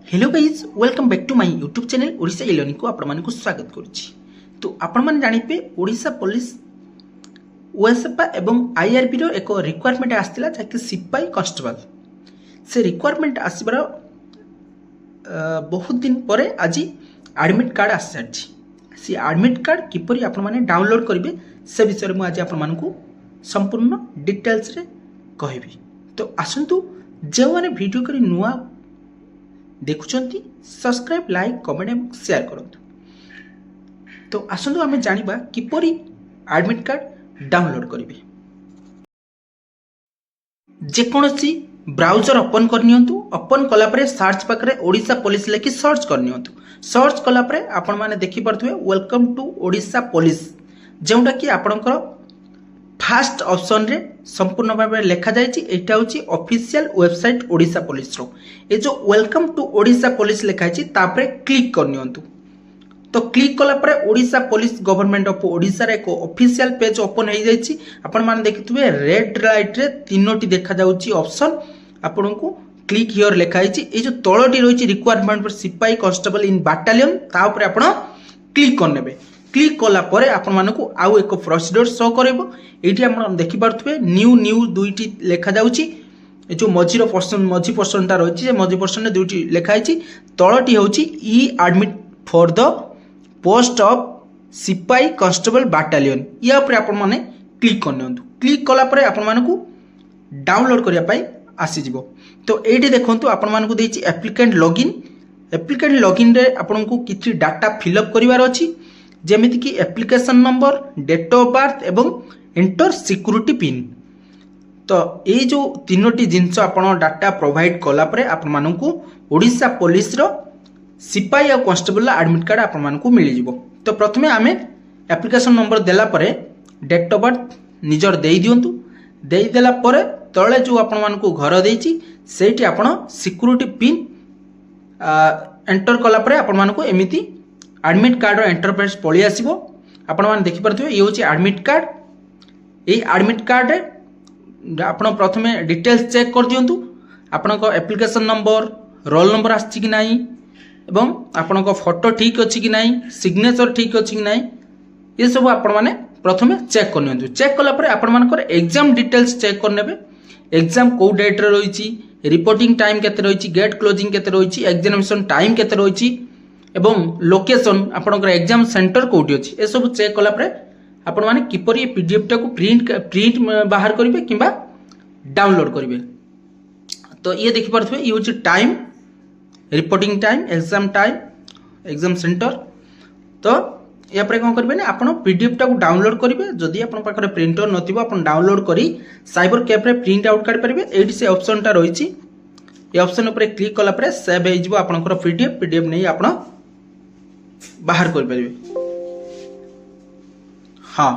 Hello guys welcome back to my YouTube channel Odisha elearning को आपण को स्वागत करुच्ची। तो आपण मैंने जानिपे ओडिशा पुलिस ओएसएफ एवं आईआरबी रो एक रिक्वायरमेंट आसला जहाँकि सिपाही कॉन्स्टेबल से रिक्वायरमेंट आसबार बहुत दिन पर आज एडमिट कार्ड आसी सारी से एडमिट कार्ड किपरि आपण माने डाउनलोड करेंगे से विषय में आज आपण मानकु संपूर्ण डिटेल्स रे कहबी। तो आसंतु जो मैंने वीडियो करी नुआ देखुंती सब्सक्राइब लाइक कमेंट और शेयर करूँ। तो आसतु आम जाना किपरि एडमिट कार्ड डाउनलोड करेंगे। जेकोसी ब्राउजर ओपन करनियंतु ओपन कलापर सर्च पाखे ओडिशा पुलिस लेखि सर्च करनियंतु सर्च कलापर आपण माने देखि पारथुवे वेलकम टू ओडिशा पुलिस जोटा कि आपणकर फास्ट ऑप्शन रे संपूर्ण भाव लिखा जाटा हूँ ऑफिशियल वेबसाइट ओडिशा पुलिस रो ये जो वेलकम टू ओडिशा पुलिस लिखाई क्लिक करनियंतु। तो क्लिक कलापर Odisha police government of Odisha रे एक ऑफिशियल पेज ओपन हो जाइए। आपण माने देखिथुवे रेड लाइट रे तीनोटी देखा जाउची ऑप्शन आपन को क्लिक हियर लिखाई ये जो तलटी रही रिक्वायरमेंट फॉर सिपाही कांस्टेबल इन बाटालियन ता ऊपर आपण क्लिक करनेबे। क्लिक कला परे आपण मानकु आउ एक प्रोसीजर शो करबो। एठी आपण देखि पारथुवे न्यू दुईटी लेखा जाउची जो मझीर पर्सन मझी पर्सनटा रही है मझी पर्सन रे दुईटी लिखाई तलटी होची ई admit for the post of सिपाही कांस्टेबल बाटालियन या ऊपर आपण माने क्लिक करनियंतु। क्लिक कला परे आपण मानकु डाउनलोड करिया पाई आसी जिवो। तो एठी देखंतु आपण मानकु देछि एप्लिकेंट लॉगिन रे आपण को किछि डाटा फिलअप करिवार अछि जेमिति कि application number date of birth एवं एंटर सिक्यूरिटी पिन। तो ये जो तीनोटी जिनस आपण डाटा प्रोवाइड कला परे आपण मानकु ओडिशा पुलिस रो सिपाही और कांस्टेबल एडमिट कार्ड आपण मानकु मिल जिवो। तो प्रथमे आमे एप्लिकेशन नंबर देला परे डेट ऑफ बर्थ निजर देई दियंतु। देई देला परे तळे जो आपण मानकु घर देइछि सेठी आपण सिक्यूरिटी पिन एंटर कला परे आपण मानकु एमिति एडमिट कार्ड इंटरफेस पळि आसीबो। आपण माने देखि परथुवे ये होची एडमिट कार्ड। ए एडमिट कार्ड रे आपण प्रथमे डिटेल्स चेक कर दियंतु आपण को एप्लिकेशन नंबर रोल नंबर आछि कि नाही एवं आपण को फोटो ठीक अछि कि नाही सिग्नेचर ठीक अछि कि नाही ये सब आपण माने प्रथमे चेक कर नियंतु। चेक कला परे आपण मानकर एग्जाम डिटेल्स चेक कर नेबे। एग्जाम को डेट रे रहिछि रिपोर्टिंग टाइम केते रहिछि गेट क्लोजिंग केते रहिछि एग्जामिनेशन टाइम केते रहिछि एवं लोकेशन आपनकर एग्जाम सेंटर कोठी अछि ए सब चेक कला परे आपण माने किपरि पीडीएफ टा को प्रिंट बाहर करिवे किबा डाउनलोड करिवे। तो ये देखि परथबे ये होछि time reporting time exam centre. तो या परे कोन करिवे ने आपण पीडीएफ टा को डाउनलोड करिवे। जदि आपण पाखरे प्रिंटर नथिबो आपण डाउनलोड करी साइबर कैफे रे प्रिंट आउट कर परिवे। एठी से ऑप्शन टा रहिछि ये ऑप्शन ऊपर क्लिक कला परे सेव हे जिवो आपनकर पीडीएफ नै आपण बाहर कर पारे। हाँ